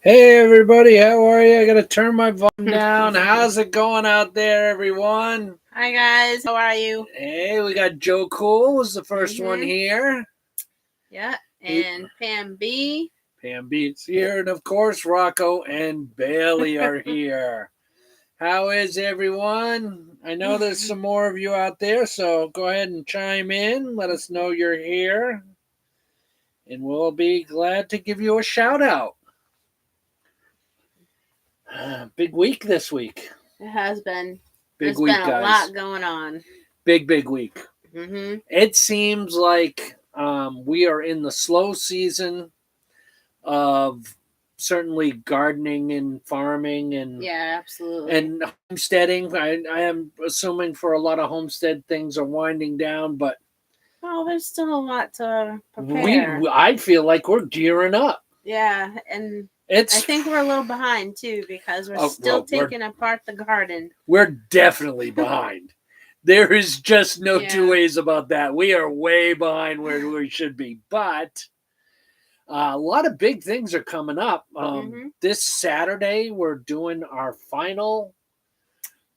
Hey everybody, how are you? I gotta turn my volume down. How's it going out there, everyone? Hi guys, how are you? Hey, we got Joe Cool was the 1st one Mhm. here. Yeah, He- and Pam B. Pam Beats here, and of course Rocco and Bailey are here. How is everyone? I know there's some more of you out there, so go ahead and chime in. Let us know you're here, and we'll be glad to give you a shout out. Big week this week. It has been. Big There's week, been a guys. lot going on. Big week. Mhm. It seems like we are in the slow season of certainly gardening and farming Yeah, absolutely. and homesteading. I am assuming for a lot of homestead things are winding down, but Well, there's still a lot to prepare. I feel like we're gearing up. Yeah, and It's I think we're a little behind too because we're Oh, still well, we're- taking apart the garden. we're definitely behind. There is just no two Yeah. ways about that. We are way behind where we should be, but a lot of big things are coming up. Mhm. This Saturday, we're doing our final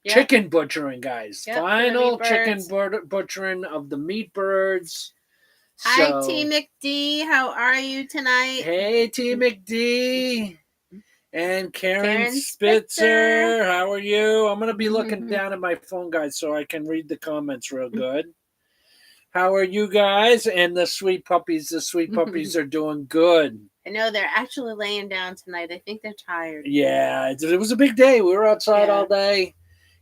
Yep. chicken butchering, guys. Yep, for the Final meat chicken birds. butchering of the meat birds. Hi So, T McD, how are you tonight? hey, T McD and Karen Karen Spitzer. How are you? I'm going to be looking Mhm. down at my phone, guys, so I can read the comments real good. How are you guys? And the sweet puppies. The sweet puppies are doing good. I know they're actually laying down tonight. I think they're tired. Yeah, it was a big day. We were outside all day,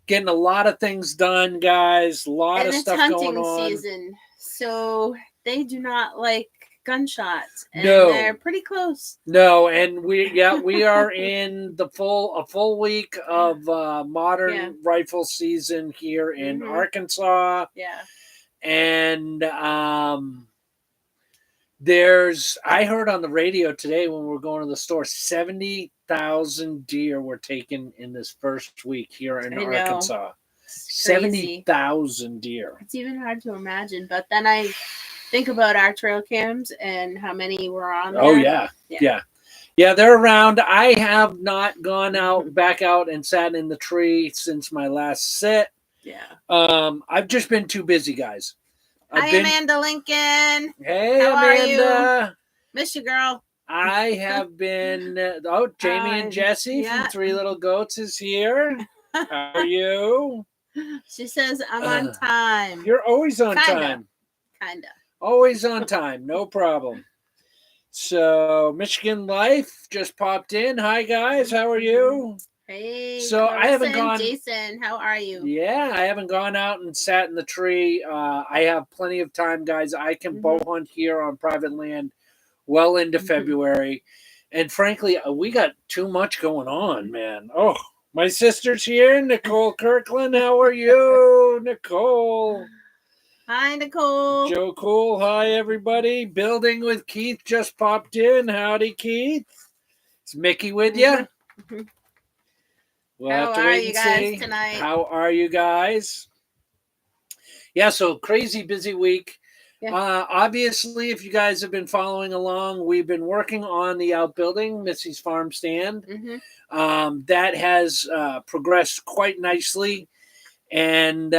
getting a lot of things done, guys. A lot And of it's stuff going hunting on. season, so they do not like gunshots, and No. they're pretty close. No, and we are in a full week of modern rifle season here in Arkansas. Yeah. And I heard on the radio today when we were going to the store, 70,000 deer were taken in this first week here in Arkansas. 70,000 deer. It's even hard to imagine, but then I think about our trail cams and how many were on there. Oh yeah, they're around. I have not gone back out and sat in the tree since my last sit. Yeah. I've just been too busy, guys. Hi, Amanda Lincoln. Hey, how Amanda. Are you? Miss you, girl. I have been. Jamie and Jesse from Three Little Goats is here. How are you? She says I'm on time. You're always on time. Kinda. Always on time. No problem. So Michigan Life just popped in. Hi guys, how are you? Hey. So Carson, I haven't gone. Jason, how are you? Yeah, I haven't gone out and sat in the tree. I have plenty of time, guys. I can bow hunt here on private land well into February, and frankly, we got too much going on, man. Oh, my sister's here, Nicole Kirkland. How are you, Nicole? Hi, Nicole. Joe Cool. Hi, everybody. Building with Keith just popped in. Howdy, Keith. Is Mickey with you? We'll have to wait and see. Tonight? How are you guys? Yeah, so crazy busy week. Yeah. Obviously, if you guys have been following along, we've been working on the outbuilding, Missy's Farm Stand. That has progressed quite nicely. And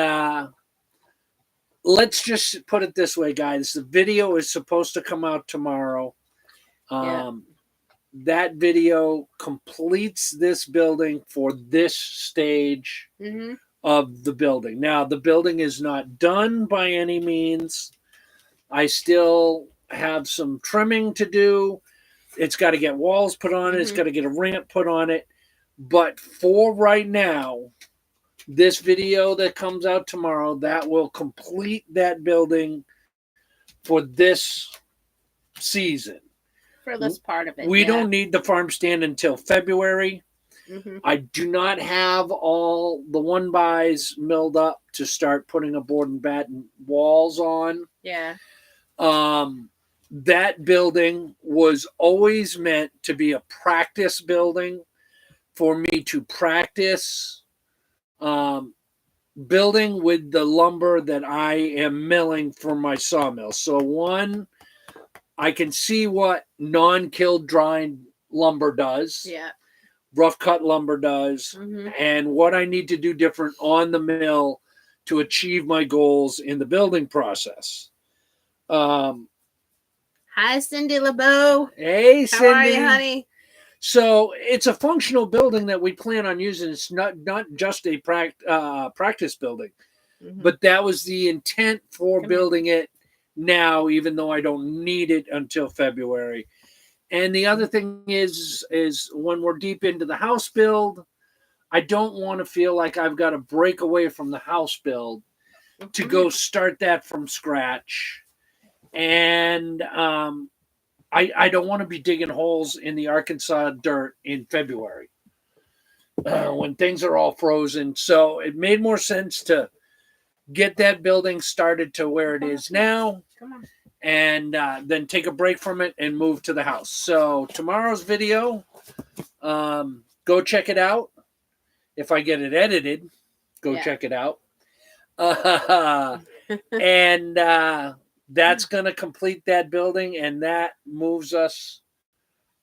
let's just put it this way, guys. The video is supposed to come out tomorrow. That video completes this building for this stage of the building. Now, the building is not done by any means. I still have some trimming to do. It's got to get walls put on it. It's got to get a ramp put on it. But for right now, this video that comes out tomorrow, that will complete that building for this season. For this part of it. We don't need the farm stand until February. I do not have all the 1-bys milled up to start putting a board and batten walls on. Yeah. That building was always meant to be a practice building for me to practice building with the lumber that I am milling for my sawmill. So one, I can see what non-killed dried lumber does. Yeah. Rough cut lumber does, and what I need to do different on the mill to achieve my goals in the building process. Hi, Cindy LeBeau. Hey, Cindy. How are you, honey? So it's a functional building that we plan on using. It's not just a practice building, but that was the intent for building it now, even though I don't need it until February. And the other thing is when we're deep into the house build, I don't want to feel like I've got to break away from the house build to go start that from scratch. And I don't want to be digging holes in the Arkansas dirt in February when things are all frozen. So it made more sense to get that building started to where it is now. And then take a break from it and move to the house. So tomorrow's video, go check it out. If I get it edited, go check it out. And that's going to complete that building, and that moves us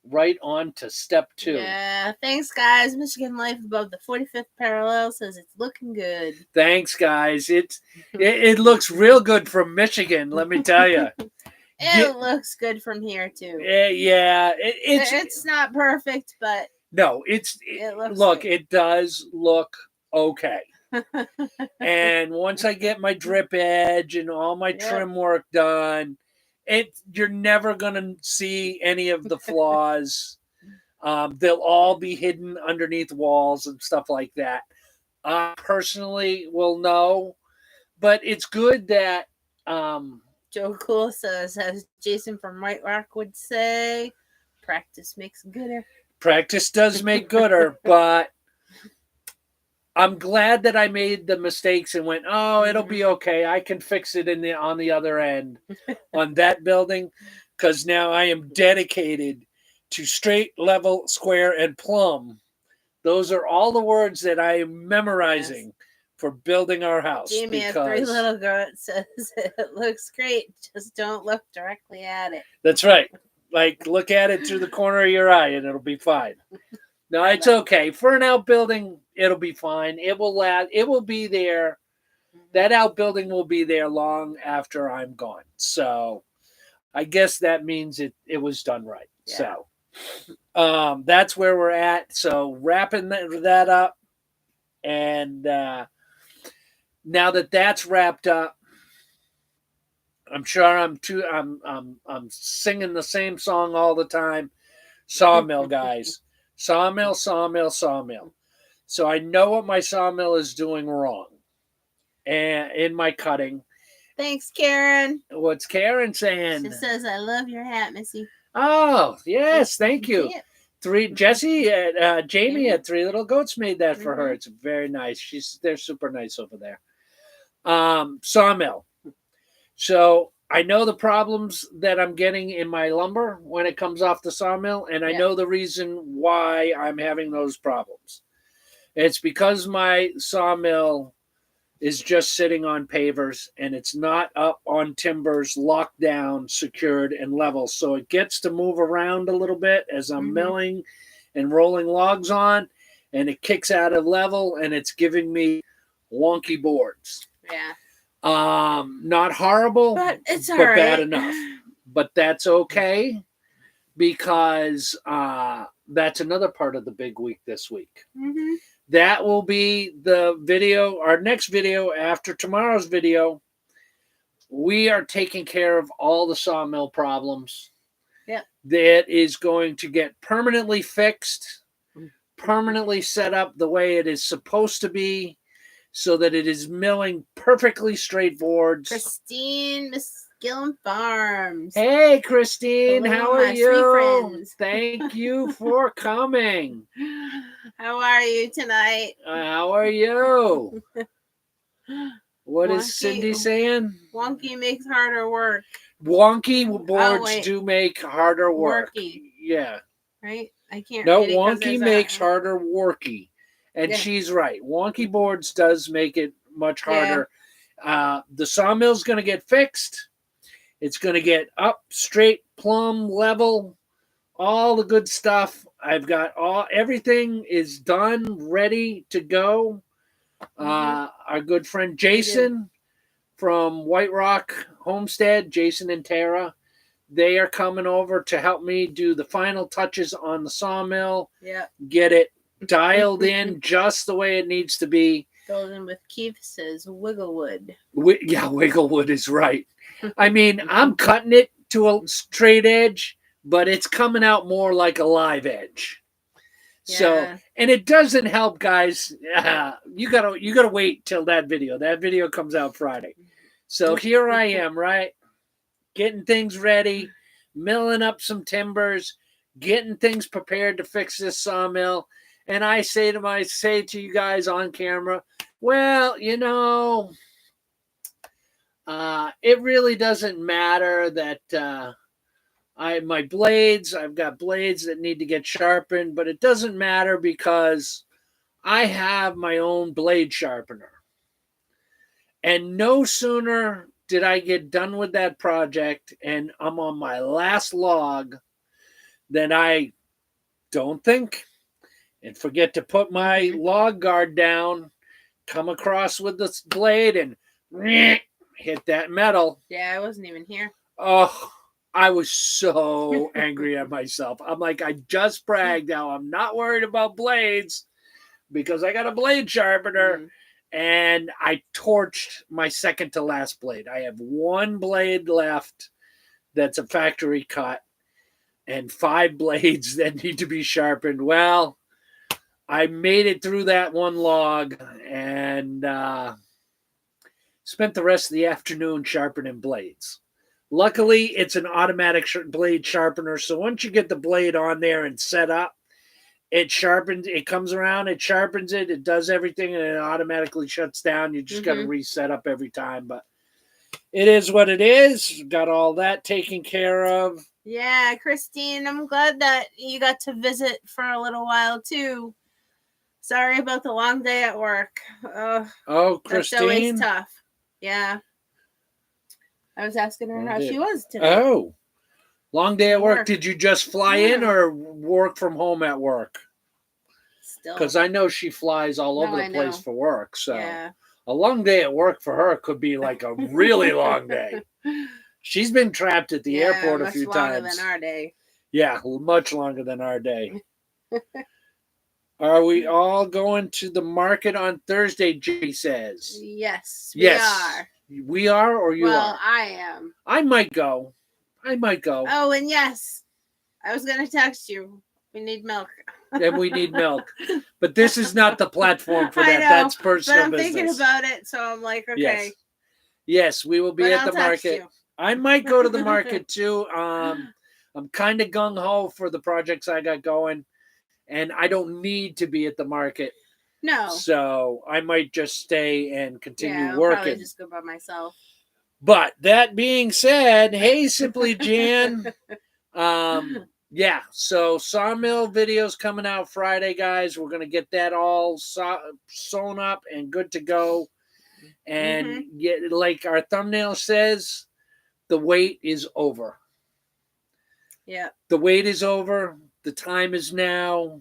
right on to step 2. Yeah, thanks, guys. Michigan Life above the 45th parallel says it's looking good. Thanks, guys. It looks real good from Michigan, let me tell you. It looks good from here too. Yeah, it's not perfect, but no, it does look okay. And once I get my drip edge and all my trim work done, you're never gonna see any of the flaws. They'll all be hidden underneath walls and stuff like that. I personally will know, but it's good that Joe Cool says, as Jason from White Rock would say, practice makes gooder. Practice does make gooder, but I'm glad that I made the mistakes and went, it'll be okay. I can fix it on the other end on that building, because now I am dedicated to straight, level, square, and plumb. Those are all the words that I am memorizing for building our house. Jamie at 3 Little Goat says it looks great. Just don't look directly at it. That's right. Like, look at it through the corner of your eye and it'll be fine. No, it's okay. For an outbuilding, it'll be fine. It will last. It will be there. That outbuilding will be there long after I'm gone. So I guess that means it was done right. Yeah. So that's where we're at. So wrapping that up. And now that that's wrapped up, I'm sure I'm singing the same song all the time. Sawmill, guys. Sawmill, sawmill, sawmill. So I know what my sawmill is doing wrong and in my cutting. Thanks, Karen. What's Karen saying? She says, I love your hat, Missy. Oh, yes. Thank you. Jamie at 3 Little Goats made that for her. It's very nice. They're super nice over there. Sawmill. So I know the problems that I'm getting in my lumber when it comes off the sawmill, and I know the reason why I'm having those problems. It's because my sawmill is just sitting on pavers, and it's not up on timbers, locked down, secured, and level. So it gets to move around a little bit as I'm milling and rolling logs on, and it kicks out of level, and it's giving me wonky boards. Yeah. Not horrible, but it's but bad enough. But that's okay, because that's another part of the big week this week. That will be the video, our next video after tomorrow's video. We are taking care of all the sawmill problems. Yeah. That is going to get permanently fixed, permanently set up the way it is supposed to be, so that it is milling perfectly straight boards. Christine, Miss Gillum Farms. Hey, Christine, hello, how are you? 3 friends. Thank you for coming. How are you tonight? How are you? What is Cindy saying? Wonky makes harder work. Wonky boards do make harder work. Worky. Yeah. Right? I can't. No, wonky makes harder worky. And she's right. Wonky boards does make it much harder. Yeah. The sawmill's going to get fixed. It's going to get up, straight, plumb, level, all the good stuff. I've got everything is done, ready to go. Our good friend Jason from White Rock Homestead, Jason and Tara, they are coming over to help me do the final touches on the sawmill. Yeah. Get it dialed in just the way it needs to be. Golden with Keith says Wigglewood. Yeah, Wigglewood is right. I mean, I'm cutting it to a straight edge, but it's coming out more like a live edge. Yeah. So, and it doesn't help, guys. You gotta wait till that video. That video comes out Friday. So here I am, right, getting things ready, milling up some timbers, getting things prepared to fix this sawmill. And I say to you guys on camera, well, you know, it really doesn't matter that I've got blades that need to get sharpened, but it doesn't matter because I have my own blade sharpener. And no sooner did I get done with that project and I'm on my last log than I don't think and forget to put my log guard down, come across with the blade and hit that metal. Yeah, I wasn't even here. Oh, I was so angry at myself. I'm like, I just bragged how I'm not worried about blades because I got a blade sharpener. And I torched my second to last blade. I have one blade left that's a factory cut and 5 blades that need to be sharpened. Well, I made it through that one log and spent the rest of the afternoon sharpening blades. Luckily, it's an automatic blade sharpener, so once you get the blade on there and set up, it sharpens, it comes around, it sharpens it, it does everything, and it automatically shuts down. You just got to reset up every time, but it is what it is. Got all that taken care of. Yeah, Christine, I'm glad that you got to visit for a little while, too. Sorry about the long day at work. Oh, Christine? That's always tough. Yeah. I was asking her how she was today. Oh. Long day at work. Did you just fly in or work from home at work? Still. Because I know she flies all over the place for work. So a long day at work for her could be like a really long day. She's been trapped at the airport a few times. Much longer than our day. Yeah, much longer than our day. Are we all going to the market on Thursday, Jay says? Yes, we are. We are or you are? Well, I am. I might go. Oh, and yes, I was going to text you. We need milk. And we need milk. But this is not the platform for that. That's personal business. But I'm thinking about it, so I'm like, okay. Yes, we will be at the market. I might go to the market too. I'm kind of gung-ho for the projects I got going, and I don't need to be at the market. No. So I might just stay and continue I'll working. Probably just go by myself. But that being said, hey, Simply Jan. So Sawmill videos coming out Friday, guys. We're going to get that all sewn up and good to go. And get, like our thumbnail says, the wait is over. Yeah. The wait is over. The time is now.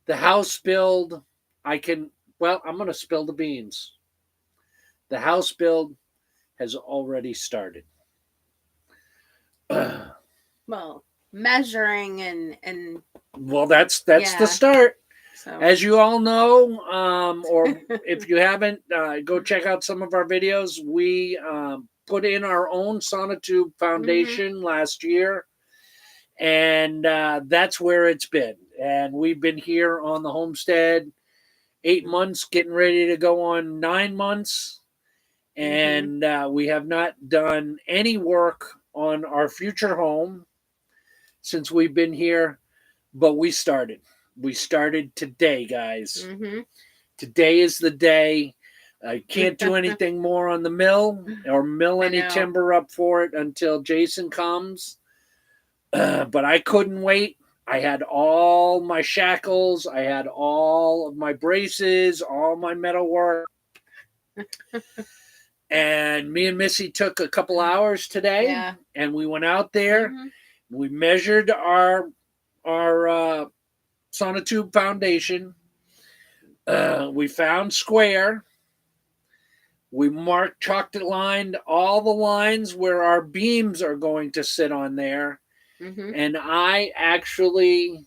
The house build, I'm going to spill the beans. The house build has already started. Well, measuring and well, that's the start. So. As you all know, or if you haven't, go check out some of our videos. We put in our own sonotube foundation last year, and that's where it's been. And we've been here on the homestead 8 months, getting ready to go on 9 months. And we have not done any work on our future home since we've been here, but we started. We started today, guys. Today is the day. I can't do anything more on the mill or mill any timber up for it until Jason comes. But I couldn't wait. I had all my shackles. I had all of my braces, all my metal work. And me and Missy took a couple hours today, and we went out there, We measured our sonotube foundation. We found square. We marked, chalked lined all the lines where our beams are going to sit on there. Mm-hmm. And I actually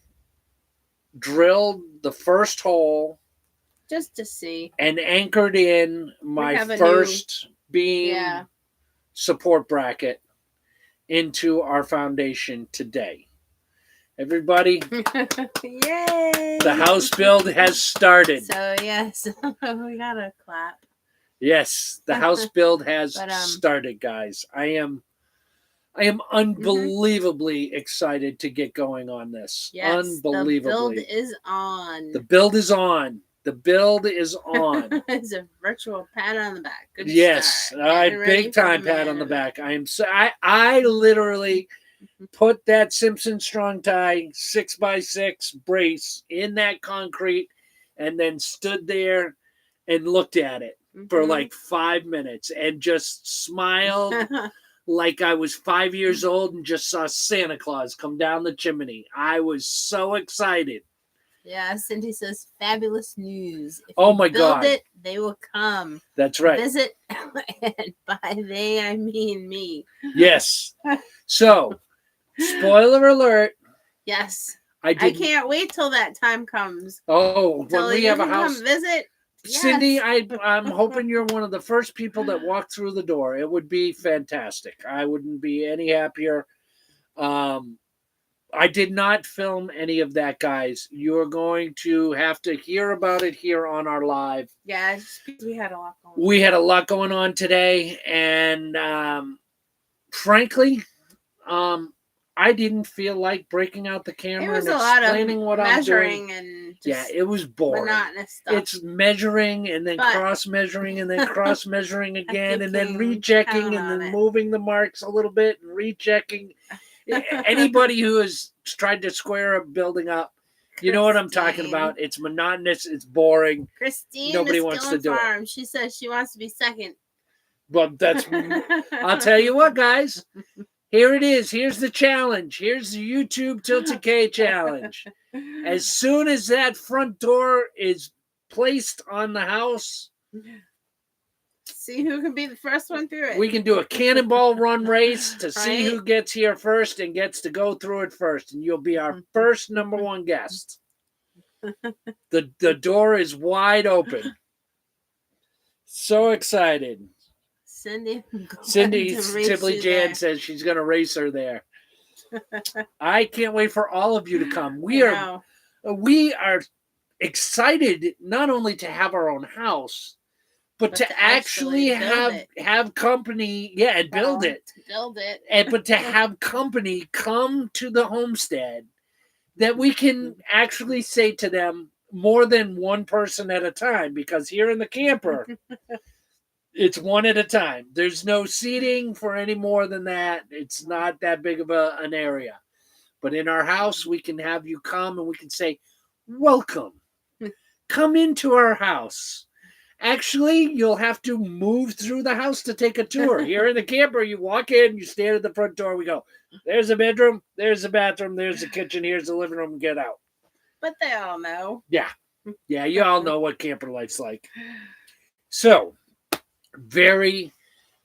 drilled the first hole just to see and anchored in my first beam support bracket into our foundation today. Everybody, yay! The house build has started. So yes, we gotta clap. Yes, the house build has started, guys. I am unbelievably excited to get going on this. Yes, unbelievably. The build is on. The build is on. The build is on. It's a virtual pat on the back. Good yes, big time pat on the back. I literally put that Simpson Strong Tie 6x6 brace in that concrete and then stood there and looked at it for like 5 minutes and just smiled like I was 5 years old and just saw Santa Claus come down the chimney. I was so excited. Yeah, Cindy says, fabulous news. If my God. Build it, they will come. That's right. Visit, and by they, I mean me. Yes. So, spoiler alert. Yes. I can't wait till that time comes. Oh, when we have a house. Come visit. Cindy, yes. I'm hoping you're one of the first people that walk through the door. It would be fantastic. I wouldn't be any happier. I did not film any of that, guys. You're going to have to hear about it here on our live. Yeah, we had a lot going on. We had a lot going on today, and frankly, I didn't feel like breaking out the camera and explaining what I'm doing. And it was boring. Monotonous stuff. It's measuring and then cross-measuring and then cross-measuring again and then rechecking and then moving the marks a little bit and rechecking. Anybody who has tried to square a building up, you know what I'm talking about. It's monotonous. It's boring. Christine, nobody wants to do it. She says she wants to be second. Well, I'll tell you what, guys. Here it is. Here's the challenge. Here's the YouTube Tilted K challenge. As soon as that front door is placed on the house, see who can be the first one through it. We can do a cannonball run race to see who gets here first and gets to go through it first. And you'll be our first number one guest. The door is wide open. So excited. Cindy Tipley Jan says she's going to race her there. I can't wait for all of you to come. We are excited not only to have our own house, but to actually have company, and build it. But to have company come to the homestead that we can actually say to them more than one person at a time, because here in the camper, it's one at a time. There's no seating for any more than that. It's not that big of an area. But in our house, we can have you come and we can say, welcome. Come into our house. Actually, you'll have to move through the house to take a tour. Here in the camper, you walk in, you stand at the front door, we go, there's a bedroom, there's a bathroom, there's the kitchen, here's the living room, get out. But they all know. Yeah, you all know what camper life's like. So, very,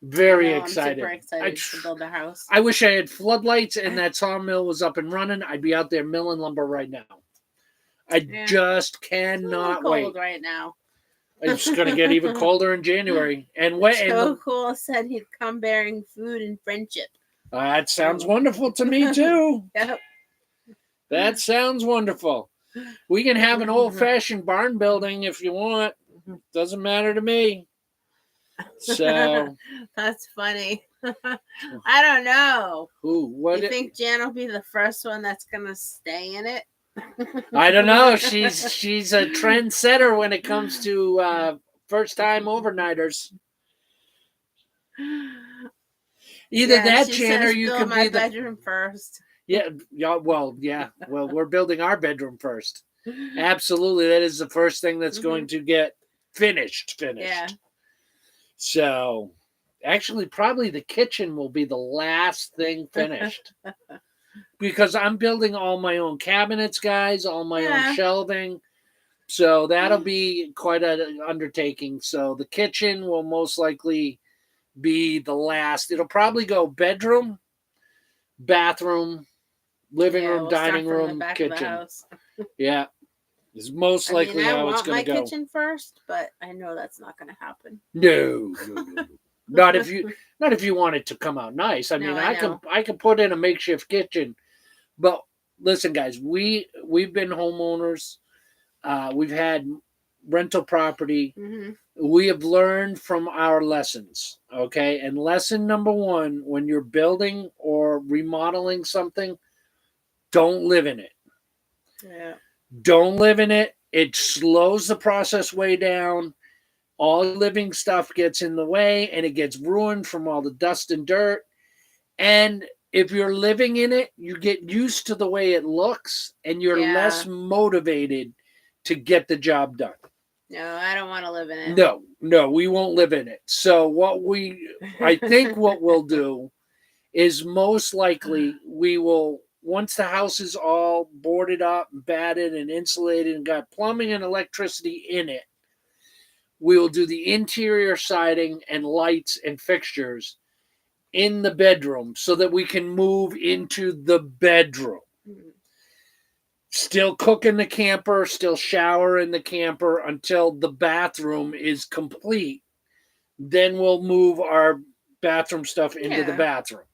very excited. I'm super excited to build a house. I wish I had floodlights and that sawmill was up and running. I'd be out there milling lumber right now. I just cannot wait. It's cold right now. It's going to get even colder in January. And Joe Cool said he'd come bearing food and friendship. That sounds wonderful to me, too. Yep. That sounds wonderful. We can have an old-fashioned barn building if you want. Doesn't matter to me. So that's funny. I don't know. What you think Jan will be the first one that's going to stay in it? I don't know. She's a trendsetter when it comes to first-time overnighters. Either that, Jan, or you can be the bedroom first. Yeah. Well, we're building our bedroom first. Absolutely, that is the first thing that's going to get finished. Yeah. So, actually, probably the kitchen will be the last thing finished. because I'm building all my own cabinets, guys, all my own Yeah. shelving. So that'll be quite an undertaking. So the kitchen will most likely be the last. It'll probably go bedroom, bathroom, living Yeah, room, we'll start dining from the room, back of the kitchen. house. Yeah, is most I mean, likely I how it's want going my to go. kitchen first, but I know that's not going to happen. No, no, no, no. Not if you want it to come out nice. I No, mean, I I can put in a makeshift kitchen, but listen, guys, we've been homeowners. We've had rental property. Mm-hmm. We have learned from our lessons. Okay, and lesson number one: when you're building or remodeling something, don't live in it. Yeah. Don't live in it. It slows the process way down. All living stuff gets in the way and it gets ruined from all the dust and dirt. And if you're living in it, you get used to the way it looks and you're less motivated to get the job done. No, I don't want to live in it. No, we won't live in it. So I think what we'll do is most likely we will, once the house is all boarded up, batted and insulated and got plumbing and electricity in it, we will do the interior siding and lights and fixtures in the bedroom so that we can move into the bedroom. Still cook in the camper, still shower in the camper until the bathroom is complete. Then we'll move our bathroom stuff into the bathroom.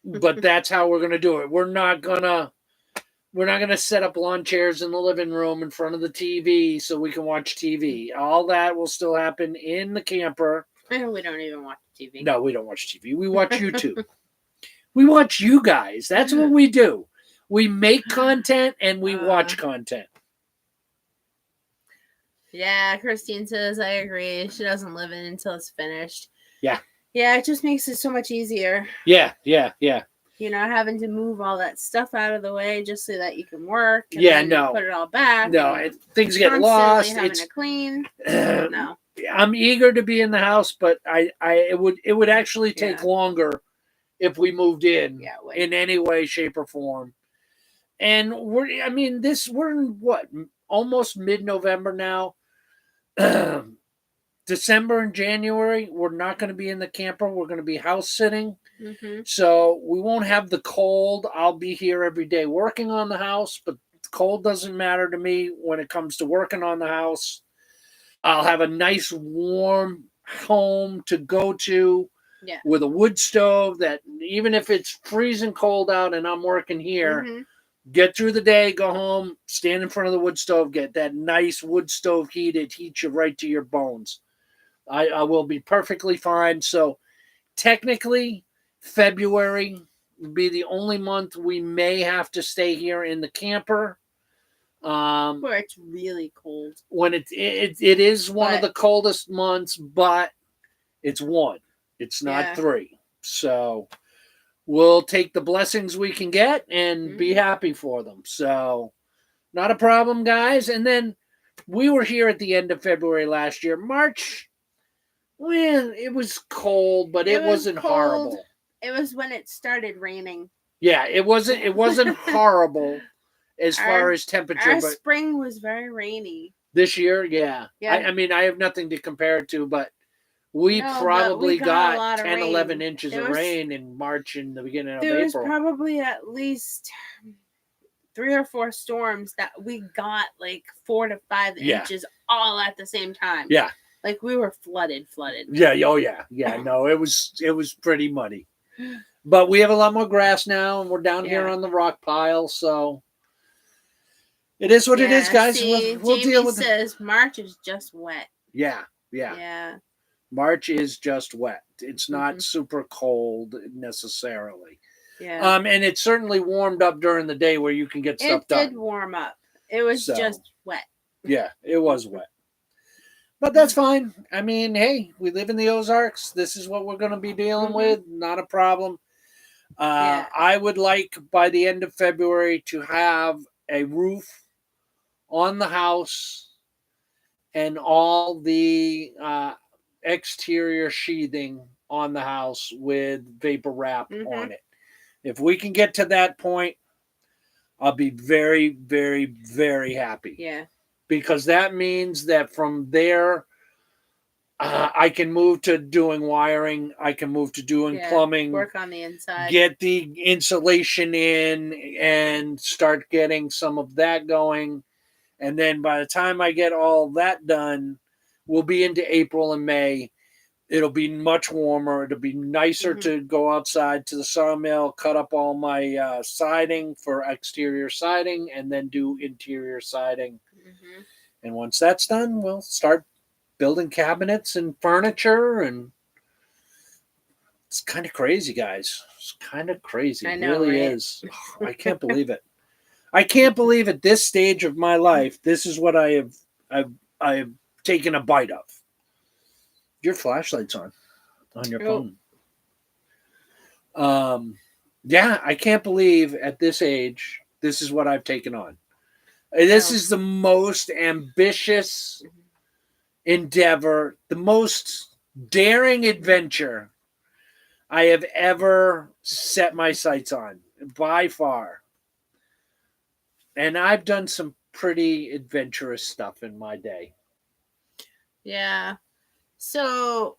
But that's how we're gonna do it. We're not gonna set up lawn chairs in the living room in front of the TV so we can watch TV. All that will still happen in the camper. And we don't even watch TV. No, we don't watch TV. We watch YouTube. We watch you guys. That's what we do. We make content and we watch content. Yeah, Christine says I agree. She doesn't live in until it's finished. Yeah. Yeah, it just makes it so much easier. Yeah. You know, having to move all that stuff out of the way just so that you can work. And put it all back. No, things get lost. Having to clean. No. I'm eager to be in the house, but it would actually take longer if we moved in any way, shape, or form. And we're in what, almost mid-November now. December and January, we're not going to be in the camper. We're going to be house sitting. Mm-hmm. So we won't have the cold. I'll be here every day working on the house, but the cold doesn't matter to me when it comes to working on the house. I'll have a nice warm home to go to with a wood stove that even if it's freezing cold out and I'm working here, get through the day, go home, stand in front of the wood stove, get that nice wood stove heat. It heats you right to your bones. I will be perfectly fine. So technically, February would be the only month we may have to stay here in the camper. Where it's really cold. When it is one of the coldest months, but it's one. It's not three. So we'll take the blessings we can get and be happy for them. So not a problem, guys. And then we were here at the end of February last year. March, well, it was cold, but it wasn't horrible. It was when it started raining. Yeah, it wasn't horrible as far as temperature. Our spring was very rainy. This year, yeah. I mean, I have nothing to compare it to, but we probably got 10, 11 inches of rain in March and the beginning of April. There was probably at least 3 or 4 storms that we got like 4 to 5 inches all at the same time. Yeah. Like we were flooded. Yeah, oh yeah. Yeah, no, it was pretty muddy. But we have a lot more grass now and we're down here on the rock pile, so it is what it is, guys. We'll deal with it. Jamie says March is just wet. Yeah. March is just wet. It's not super cold necessarily. Yeah. And it certainly warmed up during the day where you can get stuff done. It did warm up. It was just wet. Yeah, it was wet. But that's fine. I mean, hey, we live in the Ozarks. This is what we're going to be dealing with. Not a problem. I would like by the end of February to have a roof on the house and all the exterior sheathing on the house with vapor wrap on it. If we can get to that point, I'll be very, very, very happy. Yeah. Because that means that from there, I can move to doing wiring. I can move to doing plumbing. Work on the inside. Get the insulation in and start getting some of that going. And then by the time I get all that done, we'll be into April and May. It'll be much warmer. It'll be nicer to go outside to the sawmill, cut up all my siding for exterior siding, and then do interior siding. Mm-hmm. And once that's done, we'll start building cabinets and furniture. And it's kind of crazy, guys. It's kind of crazy. It really is. I can't believe it. I can't believe at this stage of my life, this is what I have taken a bite of. Your flashlight's on your phone. Yeah, I can't believe at this age, this is what I've taken on. This is the most ambitious endeavor, the most daring adventure I have ever set my sights on, by far. And I've done some pretty adventurous stuff in my day. Yeah. So,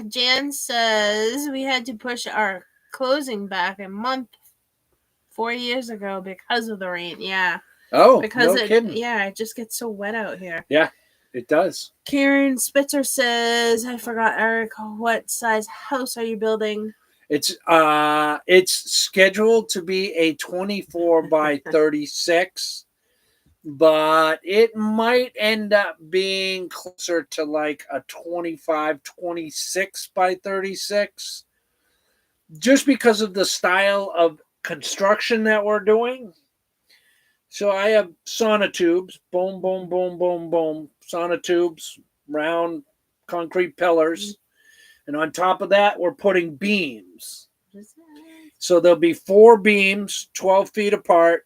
Jan says we had to push our closing back a month 4 years ago because of the rain. Yeah. Oh, because no kidding. Yeah, it just gets so wet out here. Yeah, it does. Karen Spitzer says, I forgot, Eric, what size house are you building? It's scheduled to be a 24 by 36. But it might end up being closer to like a 25, 26 by 36. Just because of the style of construction that we're doing. So I have sonotubes, boom, boom, boom, boom, boom. Sonotubes, round concrete pillars. And on top of that, we're putting beams. So there'll be 4 beams, 12 feet apart,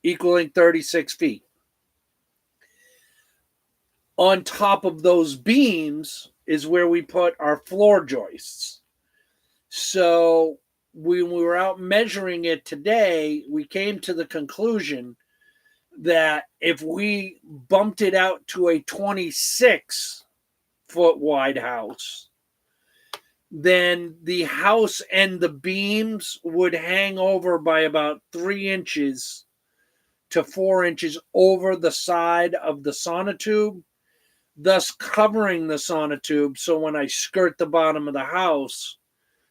equaling 36 feet. On top of those beams is where we put our floor joists. So when we were out measuring it today, we came to the conclusion that if we bumped it out to a 26-foot wide house, then the house and the beams would hang over by about 3 inches to 4 inches over the side of the sonotube, thus covering the sonotube. So when I skirt the bottom of the house,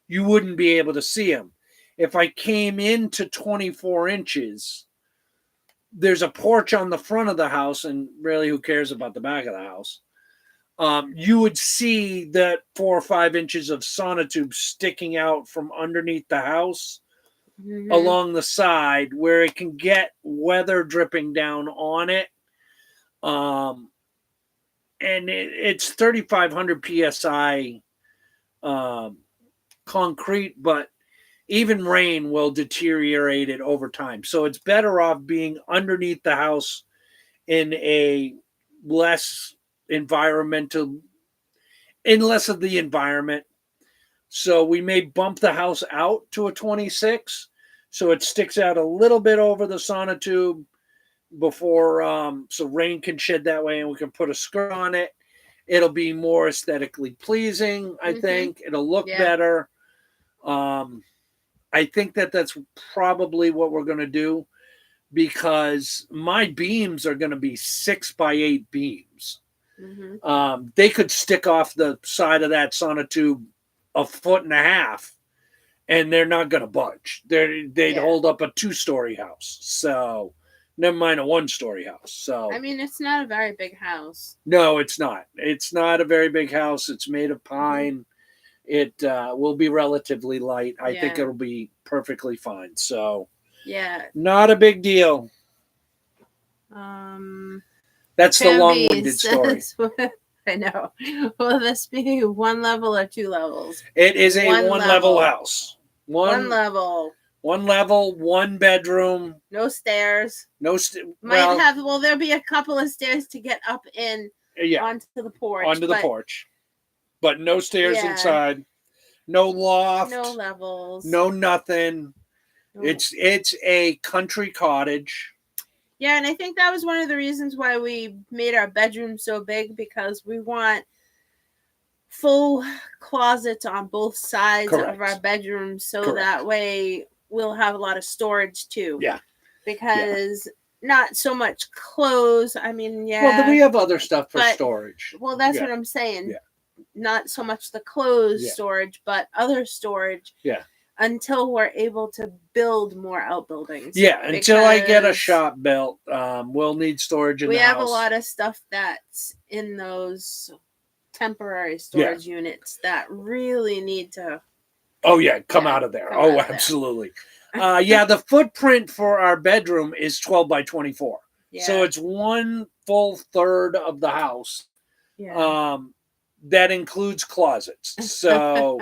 you wouldn't be able to see them. If I came into 24 inches, there's a porch on the front of the house, and really who cares about the back of the house? You would see that 4 or 5 inches of sonotube sticking out from underneath the house. Mm-hmm. Along the side where it can get weather dripping down on it. And it's 3,500 PSI concrete, but even rain will deteriorate it over time. So it's better off being underneath the house in a less of the environment. So we may bump the house out to a 26, so it sticks out a little bit over the sonotube before, so rain can shed that way, and we can put a skirt on it. It'll be more aesthetically pleasing, I think. It'll look better. I think that's probably what we're going to do, because my beams are going to be 6 by 8 beams. Mm-hmm. They could stick off the side of that sonotube 1.5 feet, and they're not going to budge. They'd hold up a 2-story house. So never mind a 1-story house. So I mean, it's not a very big house. No, it's not. It's not a very big house. It's made of pine. It will be relatively light. I think it'll be perfectly fine. So not a big deal. That's the long-winded story. I know. Will this be 1 level or 2 levels? It is a 1 level house. 1 level. 1 level, 1 bedroom. No stairs. Well, there'll be a couple of stairs to get up onto the porch. The porch. But no stairs inside. No loft. No levels. No nothing. No. It's a country cottage. Yeah, and I think that was one of the reasons why we made our bedroom so big, because we want full closets on both sides Correct. of our bedroom, so Correct. that way we'll have a lot of storage too. Yeah. Because not so much clothes. I mean, yeah. Well, then we have other stuff for storage. Well, that's what I'm saying. Yeah. Not so much the clothes storage, but other storage. Yeah. Until we're able to build more outbuildings. Yeah, until I get a shop built, we'll need storage in the house. We have a lot of stuff that's in those temporary storage units that really need to come out of there. Absolutely. The footprint for our bedroom is 12 by 24. Yeah. So it's 1/3 of the house. Yeah. That includes closets. So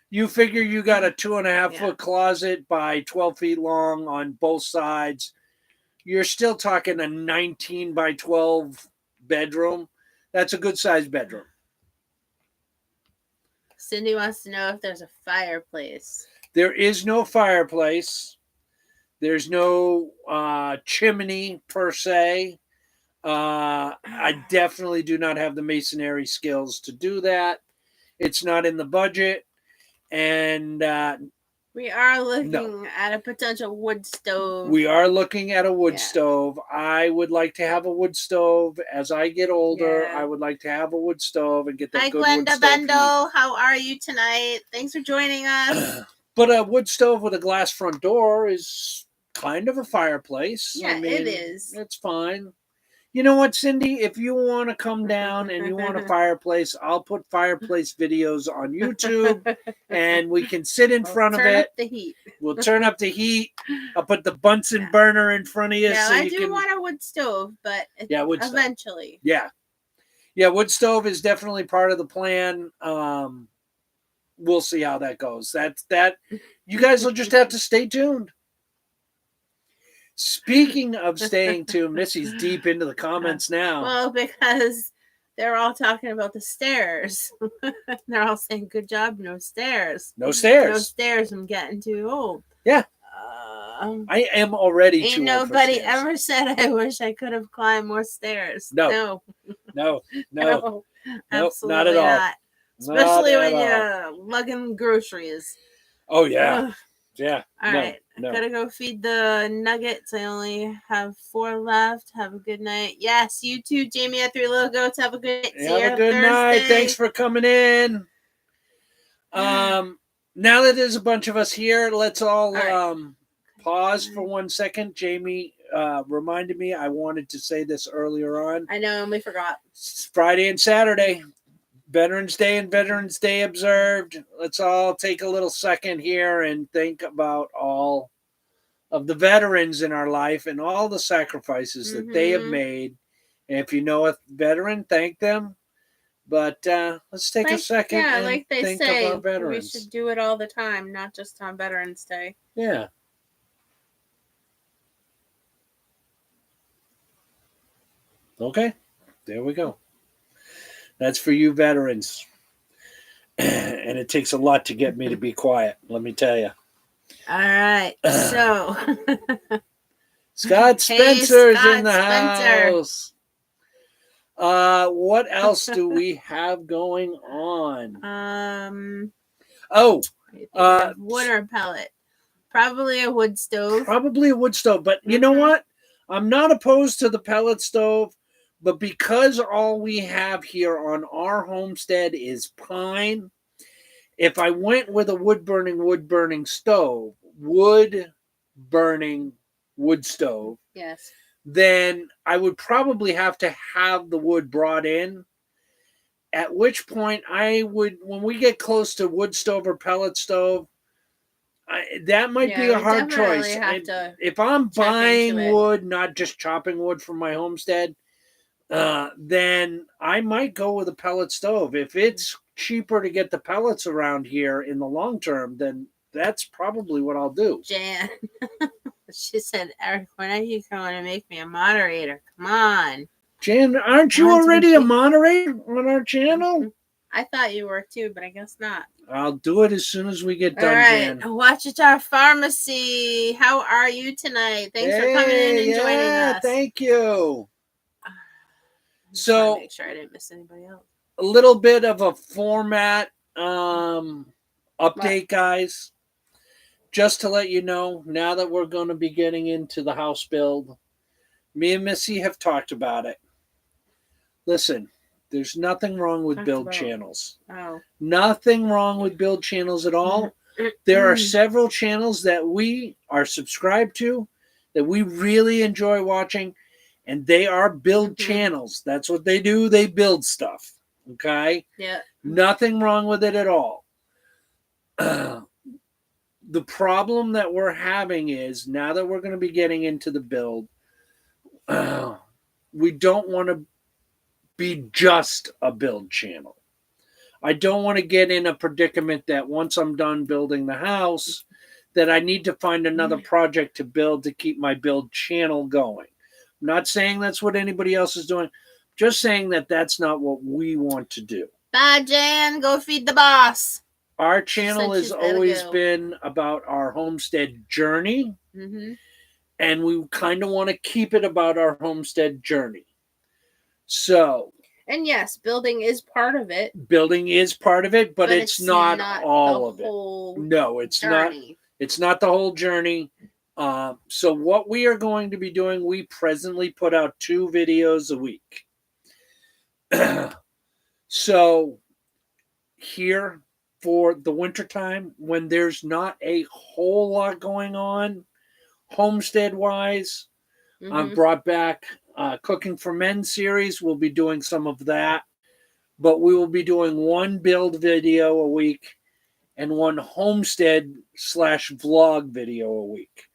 you figure you got a 2.5 foot closet by 12 feet long on both sides. You're still talking a 19 by 12 bedroom. That's a good sized bedroom. Cindy wants to know if there's a fireplace. There is no fireplace. There's no chimney per se. I definitely do not have the masonry skills to do that. It's not in the budget. And we are looking at a potential wood stove. We are looking at a wood stove. I would like to have a wood stove. As I get older, I would like to have a wood stove and get that good wood stove. Hi, Glenda Bendo. How are you tonight? Thanks for joining us. But a wood stove with a glass front door is kind of a fireplace. Yeah, it is. It's fine. You know what, Cindy? If you want to come down and you want a fireplace, I'll put fireplace videos on YouTube, and we can sit in front of it. Turn up the heat. We'll turn up the heat. I'll put the Bunsen burner in front of you. Yeah, so I do want a wood stove, but eventually. Yeah. Yeah, wood stove is definitely part of the plan. We'll see how that goes. That. You guys will just have to stay tuned. Speaking of staying tuned, Missy's deep into the comments now. Well, because they're all talking about the stairs. They're all saying, good job, no stairs. No stairs. No stairs, I'm getting too old. Yeah. I am already too old. Ain't nobody ever said I wish I could have climbed more stairs. No. Absolutely not at all. Not. Especially when you're lugging groceries. Oh, yeah. Ugh. Yeah. All right. I gotta go feed the nuggets. I only have 4 left. Have a good night. Yes, you too, Jamie at 3 Little Goats. Have a good night. Have a good night. Thanks for coming in. Now that there's a bunch of us here, let's all pause for 1 second. Jamie reminded me I wanted to say this earlier on. I know, and we forgot. It's Friday and Saturday. Veterans Day and Veterans Day observed. Let's all take a little second here and think about all of the veterans in our life and all the sacrifices that they have made. And if you know a veteran, thank them. But let's take a second and think of our veterans. We should do it all the time, not just on Veterans Day. Yeah. Okay. There we go. That's for you veterans. And it takes a lot to get me to be quiet, let me tell you. All right. So. Scott Spencer's in the house. What else do we have going on? Wood or pellet? Probably a wood stove. But you know what? I'm not opposed to the pellet stove. But because all we have here on our homestead is pine, if I went with a wood-burning stove, yes, then I would probably have to have the wood brought in, at which point I would, when we get close to wood stove or pellet stove, that might be a hard choice. If I'm buying wood, not just chopping wood from my homestead, then I might go with a pellet stove. If it's cheaper to get the pellets around here in the long term, then that's probably what I'll do. Jan, she said, Eric, when are you going to make me a moderator? Come on. Jan, aren't you already a moderator on our channel? I thought you were too, but I guess not. I'll do it as soon as we get All done, right. Jan. Wichita Pharmacy. How are you tonight? Thanks for coming in and joining us. Thank you. Just So, want to make sure I didn't miss anybody else. a little bit of a format update, guys. Just to let you know, now that we're going to be getting into the house build, me and Missy have talked about it. Listen, there's nothing wrong with build channels. Oh. Nothing wrong with build channels at all. There are several channels that we are subscribed to that we really enjoy watching, and they are build channels. That's what they do. They build stuff. Okay? Yeah. Nothing wrong with it at all. The problem that we're having is, now that we're going to be getting into the build, we don't want to be just a build channel. I don't want to get in a predicament that once I'm done building the house, that I need to find another project to build to keep my build channel going. I'm not saying that's what anybody else is doing. Just saying that that's not what we want to do. Bye, Jan. Go feed the boss. Our channel has always been about our homestead journey. And we kind of want to keep it about our homestead journey. So... And yes, building is part of it. Building is part of it, but it's not all of it. No, it's journey. not. It's not the whole journey. So what we are going to be doing, we presently put out 2 videos a week. So here for the wintertime, when there's not a whole lot going on, homestead-wise, I've brought back Cooking for Men series. We'll be doing some of that. But we will be doing 1 build video a week and 1 homestead/vlog video a week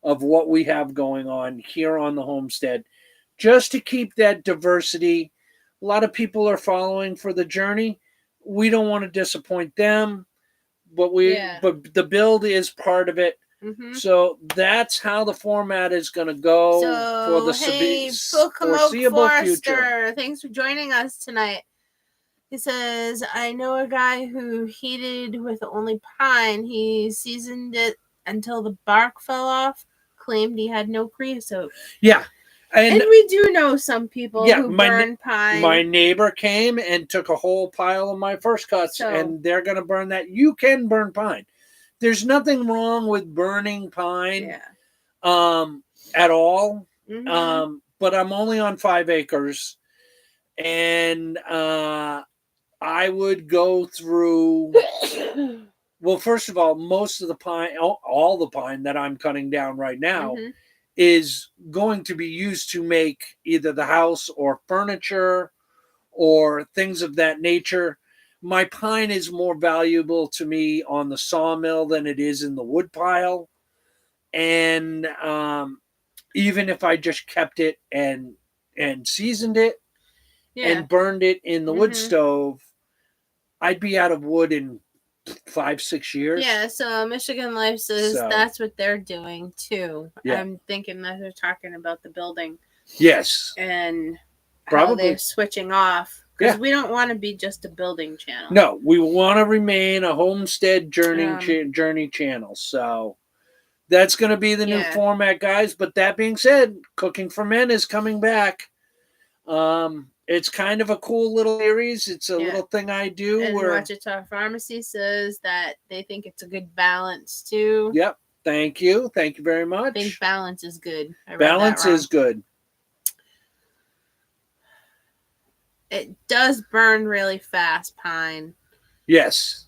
of what we have going on here on the homestead, just to keep that diversity. A lot of people are following for the journey. We don't want to disappoint them, but but the build is part of it. So that's how the format is going to go for the foreseeable future. Thanks for joining us tonight. He says, I know a guy who heated with only pine. He seasoned it until the bark fell off, claimed he had no creosote. Yeah. And we do know some people who burn pine. My neighbor came and took a whole pile of my first cuts, and they're going to burn that. You can burn pine. There's nothing wrong with burning pine at all. But I'm only on 5 acres, and I would go through... Well, first of all, most of the pine, all the pine that I'm cutting down right now is going to be used to make either the house or furniture or things of that nature. My pine is more valuable to me on the sawmill than it is in the wood pile. And even if I just kept it and seasoned it and burned it in the wood stove, I'd be out of wood in 5-6 years. Yeah, so Michigan Life says that's what they're doing too. Yeah. I'm thinking that they're talking about the building. Yes. And how they're switching off. Because we don't want to be just a building channel. No, we want to remain a homestead journey channel. So that's going to be the new format, guys. But that being said, Cooking for Men is coming back. It's kind of a cool little series. It's a little thing I do. And Wichita Pharmacy says that they think it's a good balance too. Yep. Thank you. Thank you very much. I think balance is good. Balance is good. It does burn really fast, pine. Yes.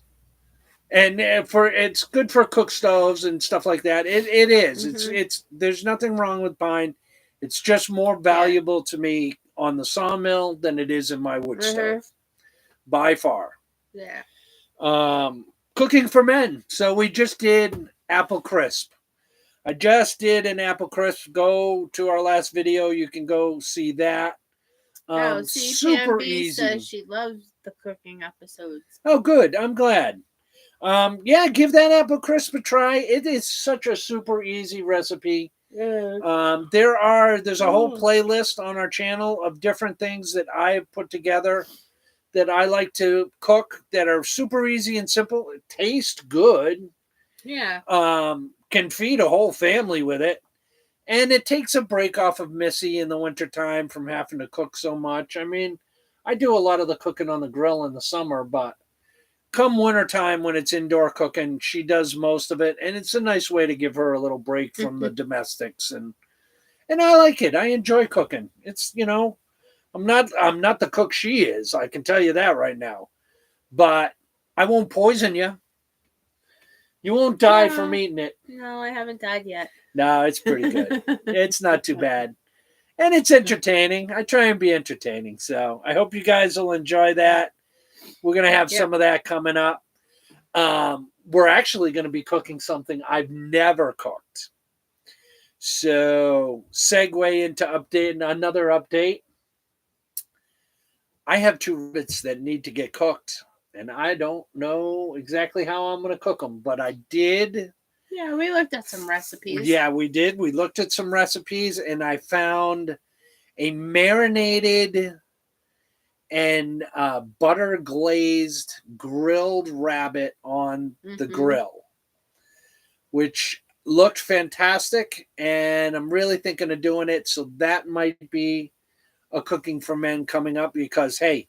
And it's good for cook stoves and stuff like that. It is. It's there's nothing wrong with pine. It's just more valuable to me on the sawmill than it is in my wood stove. By far. Yeah. Cooking for Men. So we just did apple crisp. I just did an apple crisp. Go to our last video. You can go see that. Super easy. Says she loves the cooking episodes. Oh, good. I'm glad. Give that apple crisp a try. It is such a super easy recipe. Yeah. There's a whole playlist on our channel of different things that I've put together that I like to cook that are super easy and simple, taste good. Yeah. Can feed a whole family with it. And it takes a break off of Missy in the wintertime from having to cook so much. I mean, I do a lot of the cooking on the grill in the summer, but come wintertime when it's indoor cooking, she does most of it. And it's a nice way to give her a little break from the domestics. And I like it. I enjoy cooking. It's, I'm not the cook she is. I can tell you that right now. But I won't poison you. You won't die from eating it. No, I haven't died yet. No, it's pretty good. It's not too bad. And it's entertaining. I try and be entertaining. So I hope you guys will enjoy that. We're going to have some of that coming up. We're actually going to be cooking something I've never cooked. So segue into another update. I have 2 rabbits that need to get cooked. And I don't know exactly how I'm going to cook them. But I did. Yeah, we looked at some recipes. Yeah, we did. We looked at some recipes, and I found a marinated and butter glazed grilled rabbit on the grill, which looked fantastic. And I'm really thinking of doing it. So that might be a cooking for men coming up because, hey,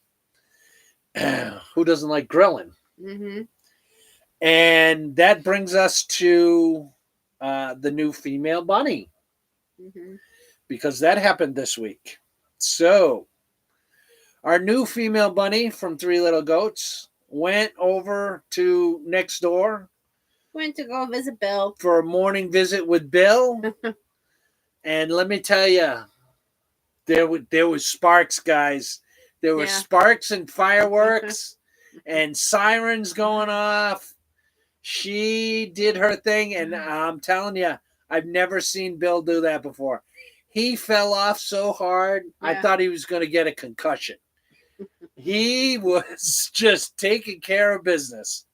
who doesn't like grilling? Mm-hmm. And that brings us to the new female bunny, because that happened this week. So our new female bunny from 3 Little Goats went over to next door. Went to go visit Bill. For a morning visit with Bill. And let me tell you, there was sparks, guys. There were sparks and fireworks and sirens going off. She did her thing, and I'm telling you, I've never seen Bill do that before. He fell off so hard, I thought he was going to get a concussion. He was just taking care of business.